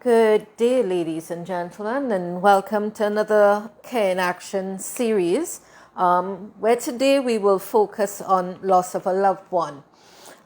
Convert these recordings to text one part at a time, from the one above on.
Good day, ladies and gentlemen, and welcome to another Care in Action series, where today we will focus on loss of a loved one.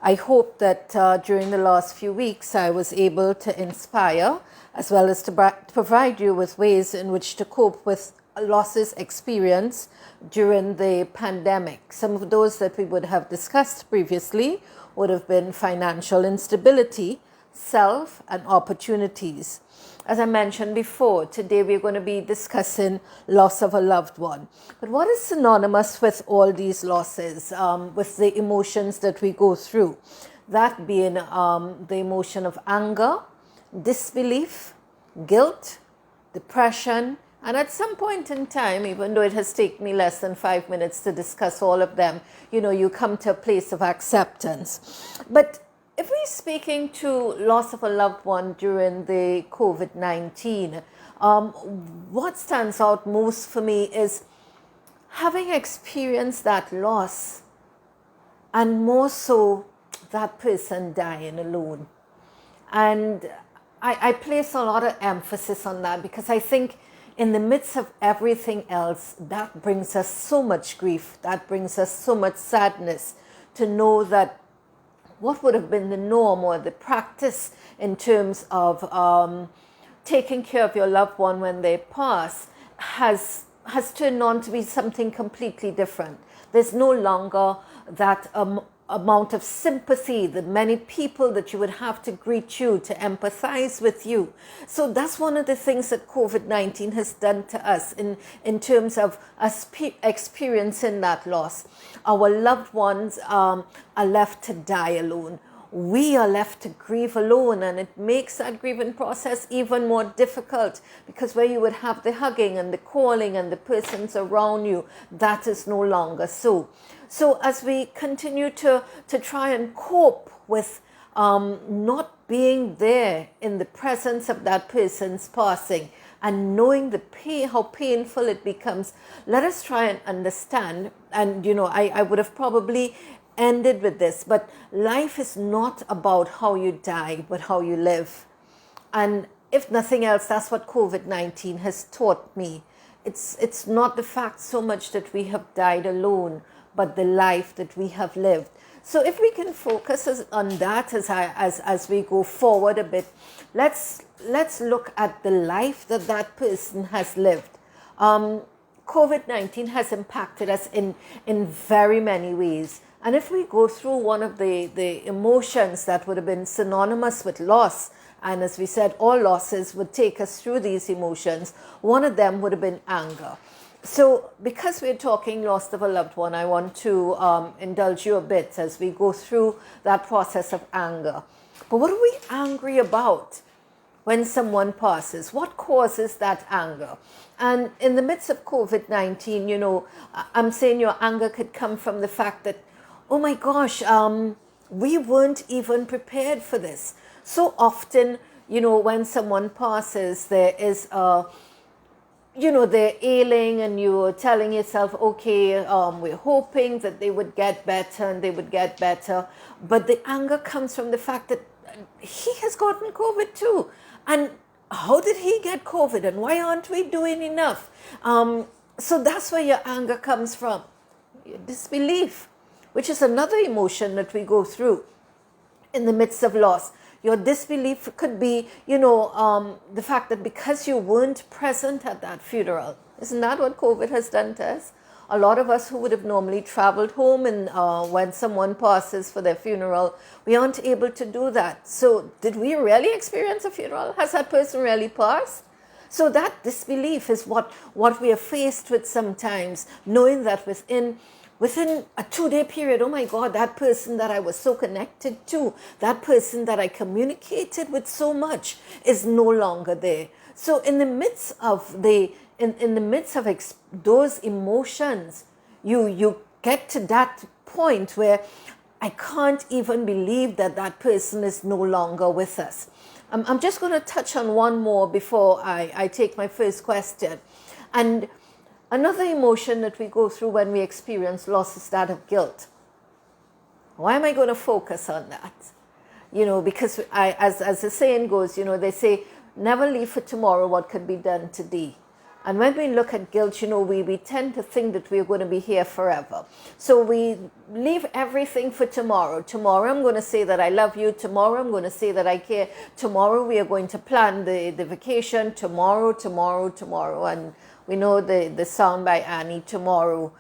I hope that during the last few weeks I was able to inspire as well as to provide you with ways in which to cope with losses experienced during the pandemic. Some of those that we would have discussed previously would have been financial instability, self, and opportunities. As I mentioned before, today we're going to be discussing loss of a loved one. But what is synonymous with all these losses, with the emotions that we go through? That being the emotion of anger, disbelief, guilt, depression, and at some point in time, even though it has taken me less than 5 minutes to discuss all of them, you come to a place of acceptance. But if we're speaking to loss of a loved one during the COVID-19, what stands out most for me is having experienced that loss, and more so that person dying alone. And I place a lot of emphasis on that because I think in the midst of everything else, that brings us so much grief, that brings us so much sadness to know that what would have been the norm or the practice in terms of taking care of your loved one when they pass has turned on to be something completely different. There's no longer that amount of sympathy, the many people that you would have to greet you, to empathize with you. So that's one of the things that COVID-19 has done to us in terms of us experiencing that loss. Our loved ones are left to die alone. We are left to grieve alone, and it makes that grieving process even more difficult because where you would have the hugging and the calling and the persons around you, that is no longer so. So as we continue to try and cope with not being there in the presence of that person's passing and knowing the pain, how painful it becomes, let us try and understand. And I would have probably ended with this, but life is not about how you die, but how you live. And if nothing else, that's what COVID-19 has taught me. It's not the fact so much that we have died alone, but the life that we have lived. So if we can focus on that as we go forward a bit, let's look at the life that person has lived. COVID-19 has impacted us in very many ways. And if we go through one of the emotions that would have been synonymous with loss, and as we said, all losses would take us through these emotions, one of them would have been anger. So because we're talking loss of a loved one, I want to indulge you a bit as we go through that process of anger. But what are we angry about when someone passes? What causes that anger? And in the midst of COVID-19, I'm saying your anger could come from the fact that, oh my gosh, we weren't even prepared for this. So often, when someone passes, there is they're ailing and you're telling yourself, okay, we're hoping that they would get better and they would get better. But the anger comes from the fact that he has gotten COVID too. And how did he get COVID? And why aren't we doing enough? So that's where your anger comes from. Your disbelief, which is another emotion that we go through in the midst of loss. Your disbelief could be, the fact that because you weren't present at that funeral. Isn't that what COVID has done to us? A lot of us who would have normally traveled home and when someone passes for their funeral, we aren't able to do that. So did we really experience a funeral? Has that person really passed? So that disbelief is what we are faced with sometimes, knowing that within a 2-day period, oh my God, that person that I was so connected to, that person that I communicated with so much is no longer there. So in the midst of those emotions, you get to that point where I can't even believe that person is no longer with us. I'm just going to touch on one more before I take my first question. And another emotion that we go through when we experience loss is that of guilt. Why am I going to focus on that? Because as the saying goes, they say never leave for tomorrow what could be done today. And when we look at guilt, we tend to think that we're going to be here forever. So we leave everything for tomorrow. Tomorrow I'm going to say that I love you. Tomorrow I'm going to say that I care. Tomorrow we are going to plan the vacation. Tomorrow. And we know the song by Annie, Tomorrow.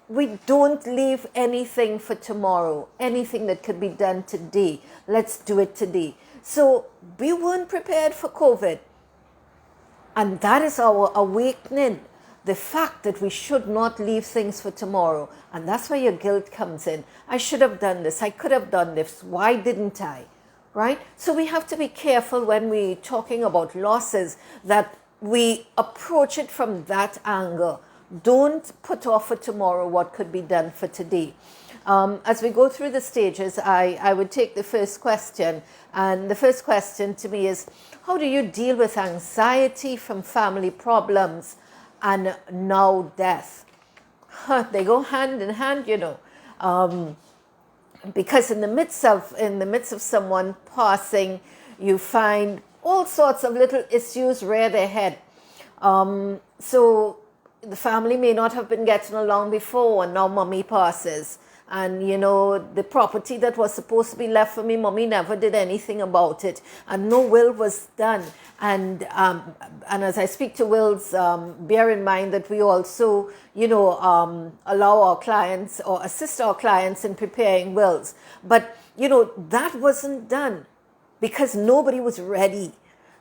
We don't leave anything for tomorrow. Anything that could be done today, let's do it today. So we weren't prepared for COVID. And that is our awakening, the fact that we should not leave things for tomorrow. And that's where your guilt comes in. I should have done this. I could have done this. Why didn't I? Right? So we have to be careful when we're talking about losses that we approach it from that angle. Don't put off for tomorrow what could be done for today. As we go through the stages, I would take the first question. And the first question to me is, how do you deal with anxiety from family problems and now death? They go hand in hand, because in the midst of someone passing, you find all sorts of little issues rear their head. So the family may not have been getting along before, and now mommy passes. And, the property that was supposed to be left for me, mommy never did anything about it. And no will was done. And as I speak to wills, bear in mind that we also, allow our clients or assist our clients in preparing wills. But, that wasn't done because nobody was ready.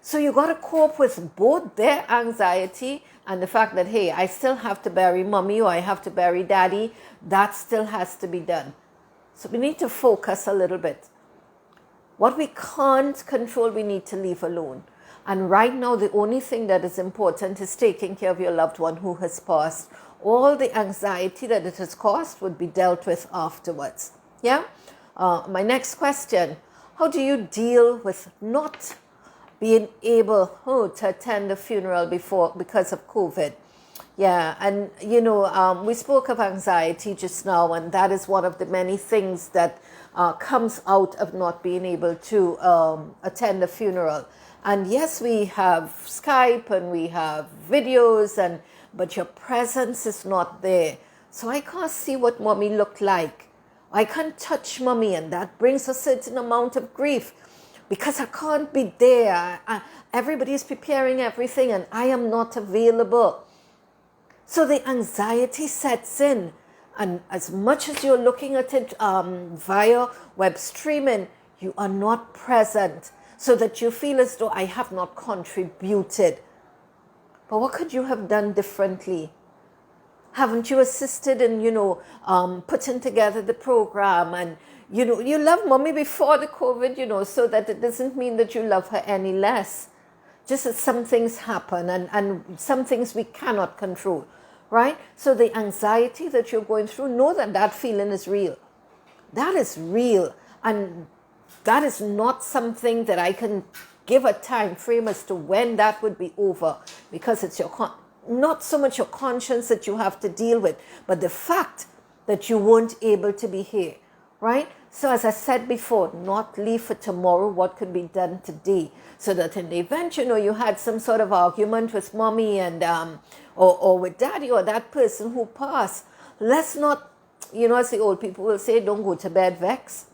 So you got to cope with both their anxiety and the fact that, hey, I still have to bury mommy or I have to bury daddy. That still has to be done. So we need to focus a little bit. What we can't control, we need to leave alone. And right now, the only thing that is important is taking care of your loved one who has passed. All the anxiety that it has caused would be dealt with afterwards. Yeah? My next question, how do you deal with not being able to attend the funeral because of COVID? Yeah, and we spoke of anxiety just now, and that is one of the many things that comes out of not being able to attend a funeral. And yes, we have Skype and we have videos, but your presence is not there. So I can't see what mommy looked like. I can't touch mommy, and that brings a certain amount of grief because I can't be there. Everybody is preparing everything, and I am not available. So the anxiety sets in, and as much as you're looking at it via web streaming, you are not present, so that you feel as though I have not contributed. But what could you have done differently? Haven't you assisted in, putting together the program? And, you love mommy before the COVID, so that it doesn't mean that you love her any less. Just that some things happen and some things we cannot control. Right? So the anxiety that you're going through, know that that feeling is real. That is real. And that is not something that I can give a time frame as to when that would be over, because it's not so much your conscience that you have to deal with, but the fact that you weren't able to be here. Right? So as I said before, not leave for tomorrow what could be done today, so that in the event, you had some sort of argument with mommy and or with daddy or that person who passed, let's not, as the old people will say, don't go to bed vexed.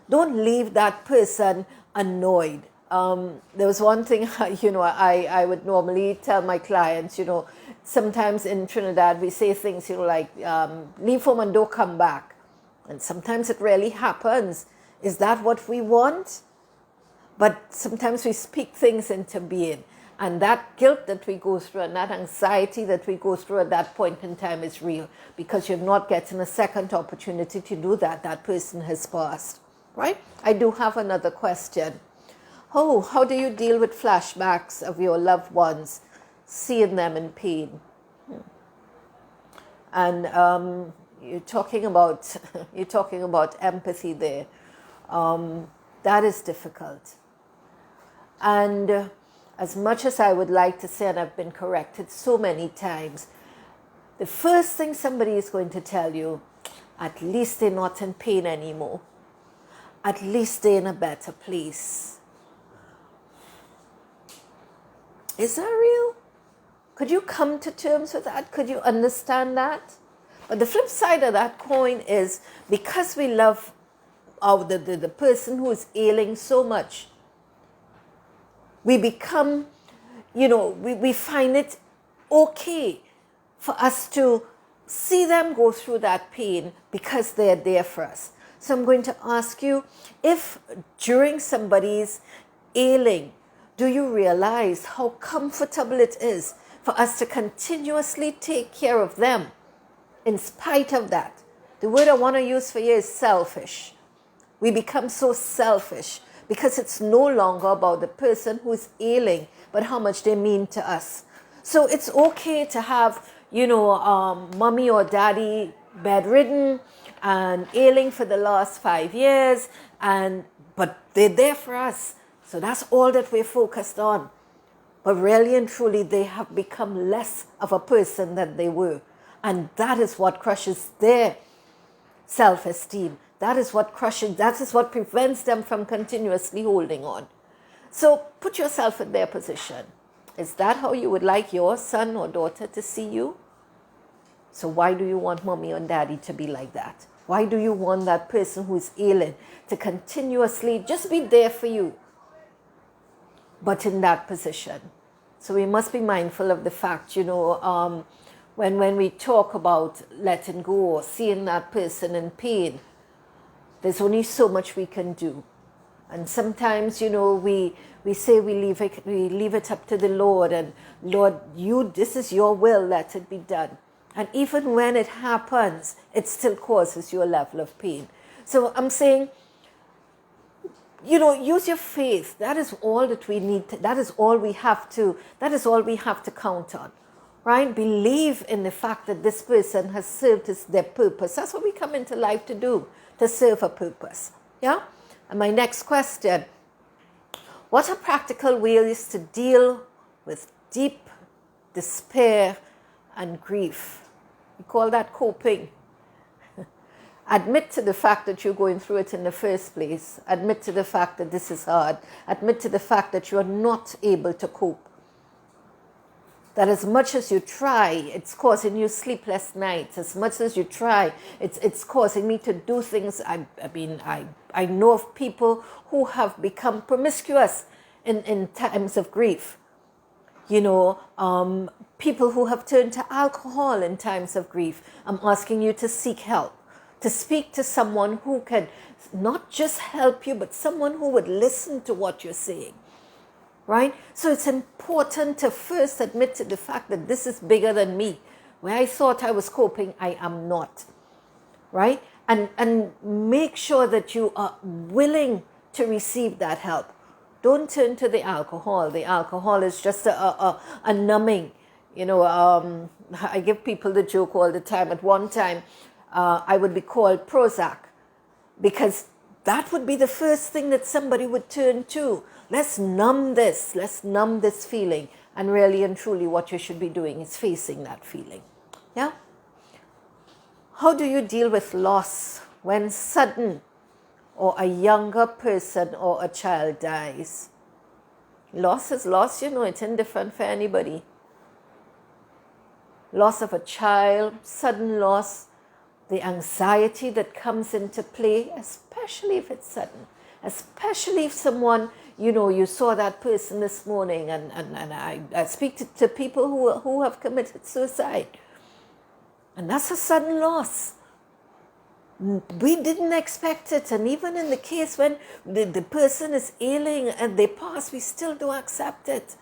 Don't leave that person annoyed. There was one thing, I would normally tell my clients, sometimes in Trinidad we say things, like, leave home and don't come back. And sometimes it really happens. Is that what we want? But sometimes we speak things into being. And that guilt that we go through and that anxiety that we go through at that point in time is real, because you're not getting a second opportunity to do that. That person has passed. Right? I do have another question. How do you deal with flashbacks of your loved ones, seeing them in pain? And you're talking about empathy there. That is difficult. And as much as I would like to say, and I've been corrected so many times, the first thing somebody is going to tell you, at least they're not in pain anymore. At least they're in a better place. Is that real? Could you come to terms with that? Could you understand that? But the flip side of that coin is, because we love the person who is ailing so much, we become, we find it okay for us to see them go through that pain because they're there for us. So I'm going to ask you, if during somebody's ailing, do you realize how comfortable it is for us to continuously take care of them in spite of that? The word I want to use for you is selfish. We become so selfish because it's no longer about the person who is ailing, but how much they mean to us. So it's okay to have, mommy or daddy bedridden and ailing for the last 5 years, but they're there for us. So that's all that we're focused on. But really and truly, they have become less of a person than they were. And that is what crushes their self-esteem. That is what prevents them from continuously holding on. So put yourself in their position. Is that how you would like your son or daughter to see you? So why do you want mommy and daddy to be like that? Why do you want that person who is ailing to continuously just be there for you, but in that position? So we must be mindful of the fact, when we talk about letting go or seeing that person in pain, there's only so much we can do. And sometimes, we say we leave it up to the Lord, and Lord, this is your will, let it be done. And even when it happens, it still causes you a level of pain. So I'm saying, use your faith. That is all that we need. That is all we have to count on. Right? Believe in the fact that this person has served their purpose. That's what we come into life to do, to serve a purpose. Yeah? And my next question, what are practical ways to deal with deep despair and grief? We call that coping. Admit to the fact that you're going through it in the first place. Admit to the fact that this is hard. Admit to the fact that you're not able to cope. That as much as you try, it's causing you sleepless nights. As much as you try, it's causing me to do things. I know of people who have become promiscuous in times of grief. People who have turned to alcohol in times of grief. I'm asking you to seek help, to speak to someone who can not just help you, but someone who would listen to what you're saying. Right? So it's important to first admit to the fact that this is bigger than me. Where I thought I was coping, I am not. Right? And make sure that you are willing to receive that help. Don't turn to the alcohol. The alcohol is just a numbing. I give people the joke all the time. At one time, I would be called Prozac, because that would be the first thing that somebody would turn to. Let's numb this feeling. And really and truly what you should be doing is facing that feeling. Yeah? How do you deal with loss when sudden or a younger person or a child dies? Loss is loss, it's indifferent for anybody. Loss of a child, sudden loss, the anxiety that comes into play, especially if it's sudden, especially if someone, you saw that person this morning, and I speak to people who have committed suicide, and that's a sudden loss. We didn't expect it, and even in the case when the person is ailing and they pass, we still don't accept it.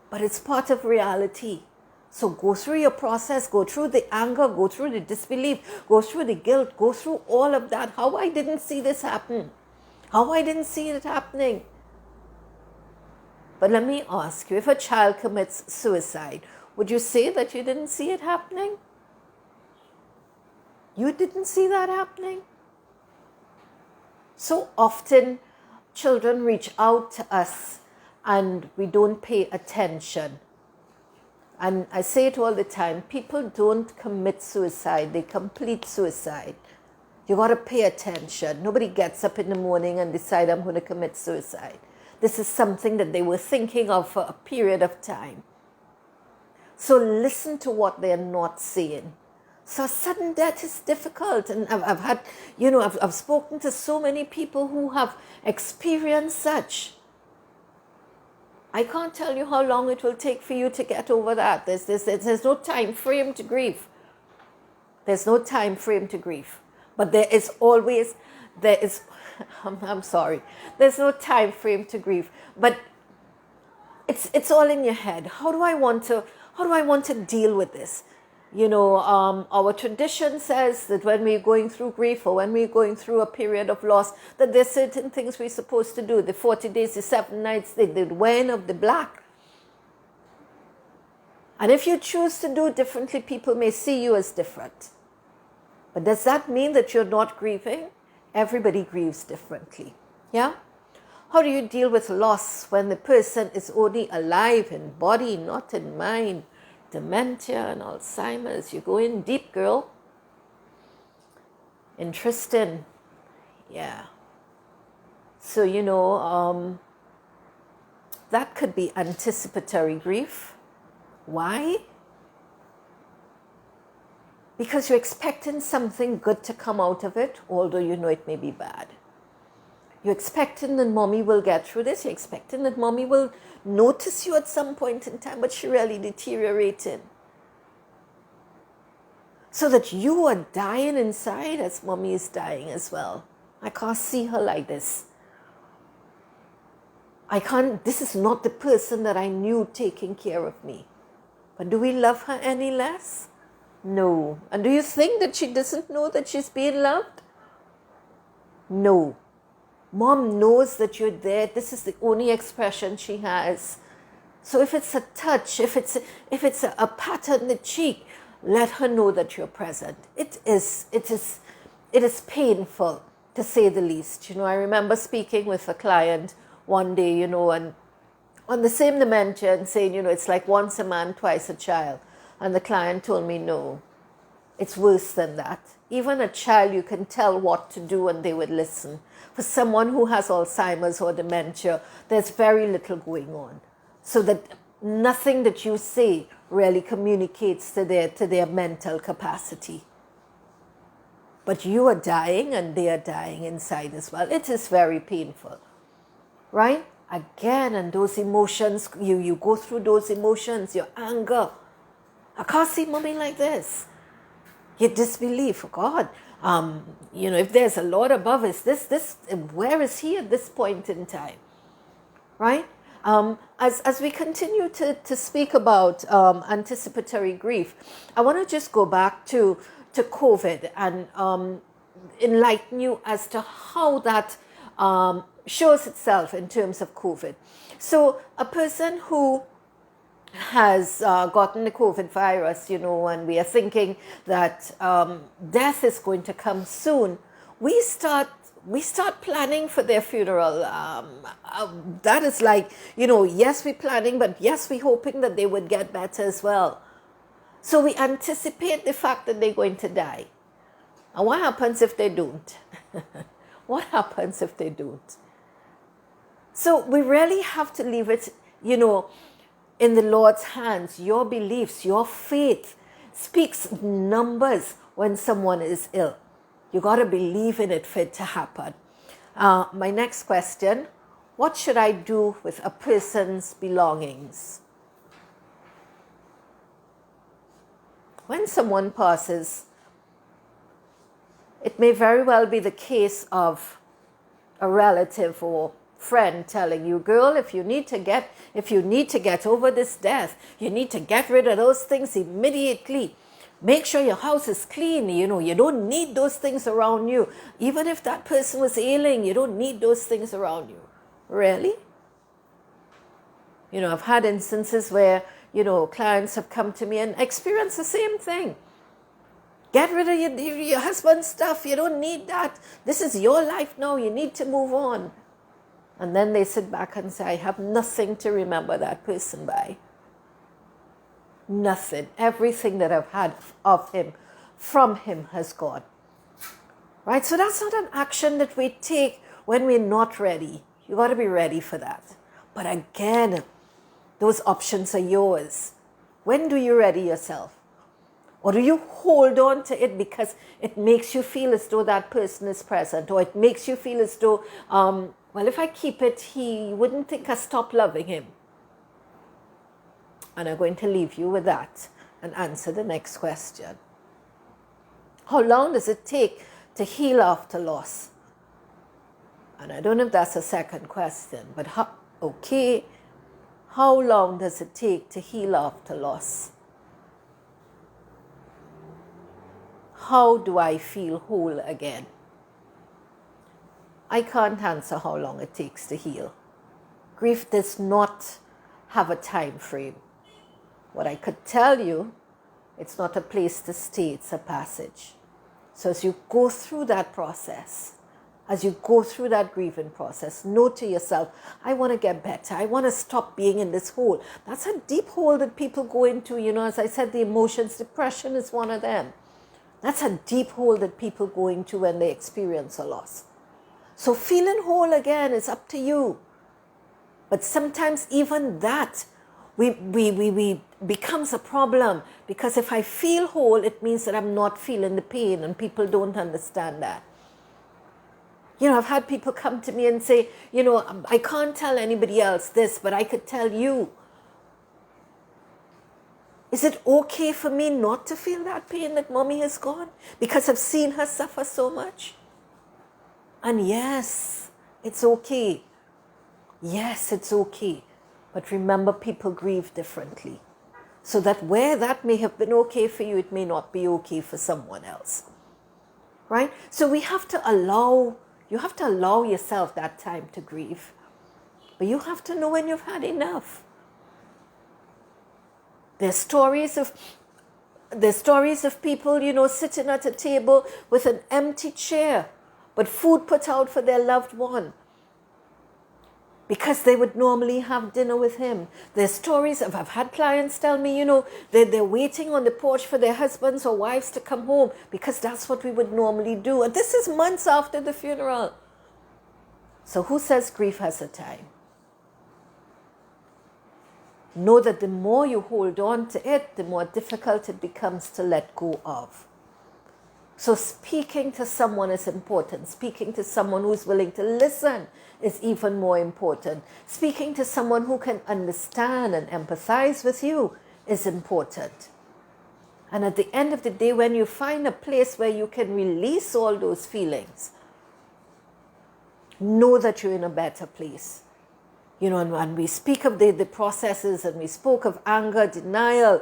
But it's part of reality. So go through your process, go through the anger, go through the disbelief, go through the guilt, go through all of that. How I didn't see this happen. How I didn't see it happening. But let me ask you, if a child commits suicide, would you say that you didn't see it happening? You didn't see that happening? So often children reach out to us and we don't pay attention. And I say it all the time, people don't commit suicide, they complete suicide. You got to pay attention. Nobody gets up in the morning and decide I'm going to commit suicide. This is something that they were thinking of for a period of time. So listen to what they're not saying. So sudden death is difficult. And I've had, I've spoken to so many people who have experienced such. I can't tell you how long it will take for you to get over that. There's no time frame to grieve. There's no time frame to grieve. But I'm sorry. There's no time frame to grieve. But it's all in your head. How do I want to deal with this? Our tradition says that when we're going through grief or when we're going through a period of loss, that there's certain things we're supposed to do. The 40 days, the 7 nights, the wearing of the black. And if you choose to do differently, people may see you as different. But does that mean that you're not grieving? Everybody grieves differently. Yeah? How do you deal with loss when the person is only alive in body, not in mind? Dementia and Alzheimer's. You go in deep, girl. Interesting. Yeah. So, that could be anticipatory grief. Why? Because you're expecting something good to come out of it, although you know it may be bad. You're expecting that mommy will get through this. You're expecting that mommy will notice you at some point in time, but she really deteriorating. So that you are dying inside as mommy is dying as well. I can't see her like this. This is not the person that I knew taking care of me. But do we love her any less? No. And do you think that she doesn't know that she's being loved? No. Mom knows that you're there. This is the only expression she has. So if it's a touch, if it's a pat on the cheek, let her know that you're present. It is painful, to say the least. I remember speaking with a client one day, and on the same dementia, and saying, it's like once a man, twice a child. And the client told me, no, it's worse than that. Even a child, you can tell what to do and they would listen. For someone who has Alzheimer's or dementia, there's very little going on. So that nothing that you say really communicates to their mental capacity. But you are dying and they are dying inside as well. It is very painful. Right? Again, and those emotions, you go through those emotions, your anger. I can't see mommy like this. Your disbelief, God, if there's a Lord above us, where is he at this point in time? Right? As we continue to speak about anticipatory grief, I want to just go back to COVID and enlighten you as to how that shows itself in terms of COVID. So a person who has gotten the COVID virus, and we are thinking that death is going to come soon, we start planning for their funeral. That is like, yes, we're planning, but yes, we're hoping that they would get better as well. So we anticipate the fact that they're going to die. And what happens if they don't? What happens if they don't? So we really have to leave it, in the Lord's hands. Your beliefs, your faith speaks numbers when someone is ill. You got to believe in it for it to happen. My next question, what should I do with a person's belongings? When someone passes, it may very well be the case of a relative or friend telling you, girl, if you need to get over this death, you need to get rid of those things immediately. Make sure your house is clean. You don't need those things around you. Even if that person was ailing, you don't need those things around you. Really? I've had instances where, clients have come to me and experienced the same thing. Get rid of your husband's stuff. You don't need that. This is your life now. You need to move on. And then they sit back and say, I have nothing to remember that person by. Nothing. Everything that I've had of him, from him, has gone. Right? So that's not an action that we take when we're not ready. You got to be ready for that. But again, those options are yours. When do you ready yourself? Or do you hold on to it because it makes you feel as though that person is present, or it makes you feel as though, well, if I keep it, he wouldn't think I stopped loving him. And I'm going to leave you with that and answer the next question. How long does it take to heal after loss? And I don't know if that's a second question, but how long does it take to heal after loss? How do I feel whole again? I can't answer how long it takes to heal. Grief does not have a time frame. What I could tell you, it's not a place to stay, it's a passage. So as you go through that process, as you go through that grieving process, know to yourself, I want to get better. I want to stop being in this hole. That's a deep hole that people go into. As I said, the emotions, depression is one of them. That's a deep hole that people go into when they experience a loss. So feeling whole again is up to you. But sometimes even that we becomes a problem, because if I feel whole, it means that I'm not feeling the pain, and people don't understand that. I've had people come to me and say, I can't tell anybody else this, but I could tell you. Is it okay for me not to feel that pain that mommy has gone? Because I've seen her suffer so much? And yes, it's okay. Yes, it's okay. But remember, people grieve differently. So that where that may have been okay for you, it may not be okay for someone else. Right? So you have to allow yourself that time to grieve. But you have to know when you've had enough. There's stories of people, sitting at a table with an empty chair, but food put out for their loved one, because they would normally have dinner with him. There's stories I've had clients tell me, they're waiting on the porch for their husbands or wives to come home, because that's what we would normally do. And this is months after the funeral. So who says grief has a time? Know that the more you hold on to it, the more difficult it becomes to let go of. So speaking to someone is important. Speaking to someone who's willing to listen is even more important. Speaking to someone who can understand and empathize with you is important. And at the end of the day, when you find a place where you can release all those feelings, know that you're in a better place. And when we speak of the processes, and we spoke of anger, denial,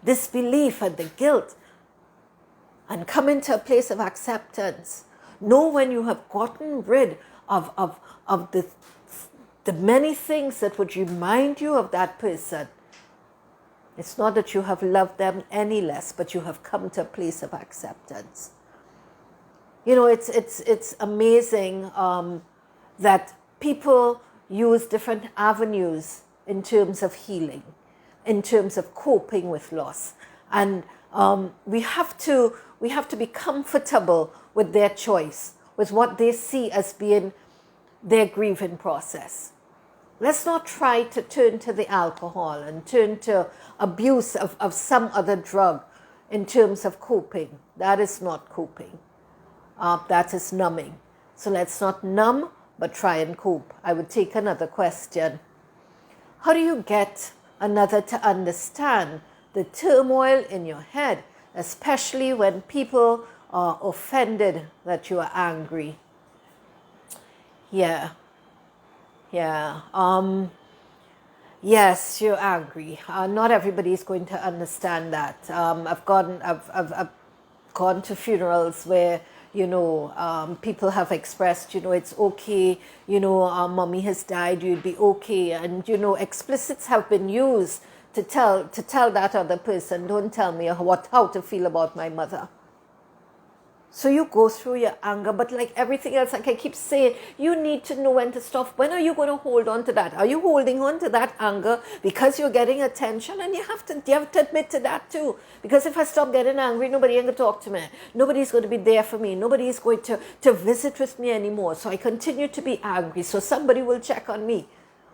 disbelief and the guilt, and come into a place of acceptance. Know when you have gotten rid of the many things that would remind you of that person. It's not that you have loved them any less, but you have come to a place of acceptance. It's amazing that people use different avenues in terms of healing, in terms of coping with loss. And we have to be comfortable with their choice, with what they see as being their grieving process. Let's not try to turn to the alcohol and turn to abuse of some other drug in terms of coping. That is not coping. That is numbing. So let's not numb, but try and cope. I would take another question. How do you get another to understand the turmoil in your head, especially when people are offended that you are angry? Yes, you're angry. Not everybody is going to understand that. I've gone to funerals where people have expressed, it's okay, mommy has died, you'll be okay. And, explicits have been used to tell that other person, don't tell me how to feel about my mother. So you go through your anger, but like everything else, like I keep saying, you need to know when to stop. When are you going to hold on to that? Are you holding on to that anger because you're getting attention? And you have to admit to that too. Because if I stop getting angry, nobody ain't going to talk to me. Nobody's going to be there for me. Nobody's going to visit with me anymore. So I continue to be angry. So somebody will check on me.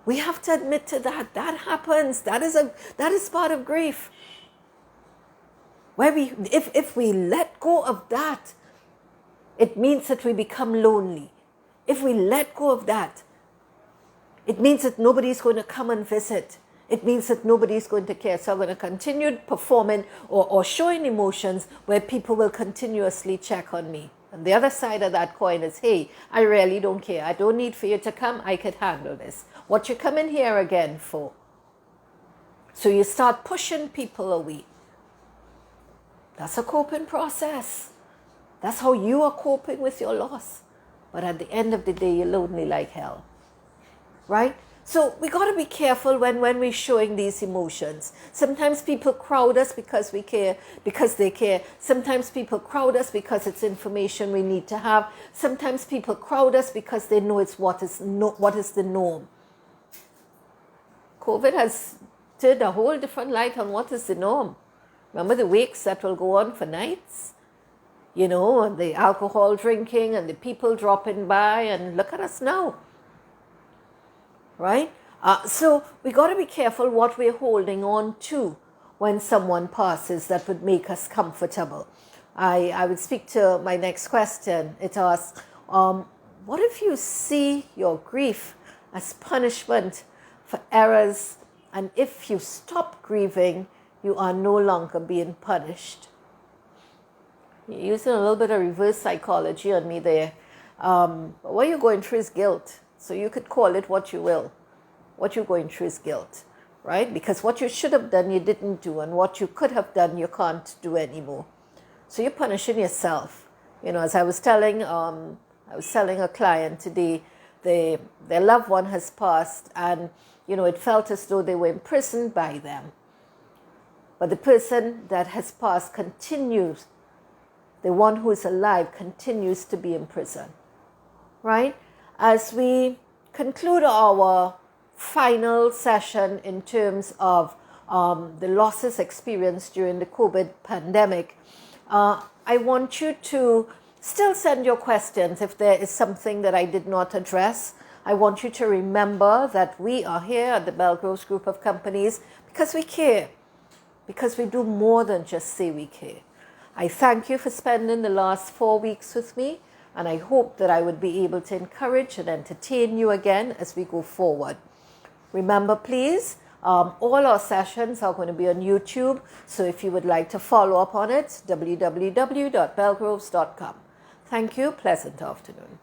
We have to admit to that. That happens. That is part of grief. Where if we let go of that, it means that we become lonely. If we let go of that, it means that nobody's going to come and visit. It means that nobody's going to care. So I'm going to continue performing or showing emotions where people will continuously check on me. And the other side of that coin is, hey, I really don't care. I don't need for you to come. I could handle this. What you coming here again for? So you start pushing people away. That's a coping process. That's how you are coping with your loss. But at the end of the day, you're lonely like hell. Right? So we got to be careful when we're showing these emotions. Sometimes people crowd us because we care, because they care. Sometimes people crowd us because it's information we need to have. Sometimes people crowd us because they know it's what is the norm. COVID has turned a whole different light on what is the norm. Remember the wakes that will go on for nights? You know, and the alcohol drinking and the people dropping by, and look at us now. Right? So we got to be careful what we're holding on to when someone passes that would make us comfortable. I would speak to my next question. It asks, what if you see your grief as punishment for errors, and if you stop grieving, you are no longer being punished? You're using a little bit of reverse psychology on me there. What you're going through is guilt. So you could call it what you will. What you're going through is guilt, right? Because what you should have done, you didn't do. And what you could have done, you can't do anymore. So you're punishing yourself. You know, as I was telling a client today, their loved one has passed, and, you know, it felt as though they were imprisoned by them. But the person that has passed continues, the one who is alive continues to be in prison, right? As we conclude our final session in terms of the losses experienced during the COVID pandemic, I want you to still send your questions if there is something that I did not address. I want you to remember that we are here at the Belgroves Group of Companies because we care, because we do more than just say we care. I thank you for spending the last 4 weeks with me, and I hope that I would be able to encourage and entertain you again as we go forward. Remember, please, all our sessions are going to be on YouTube, so if you would like to follow up on it, www.belgroves.com. Thank you. Pleasant afternoon.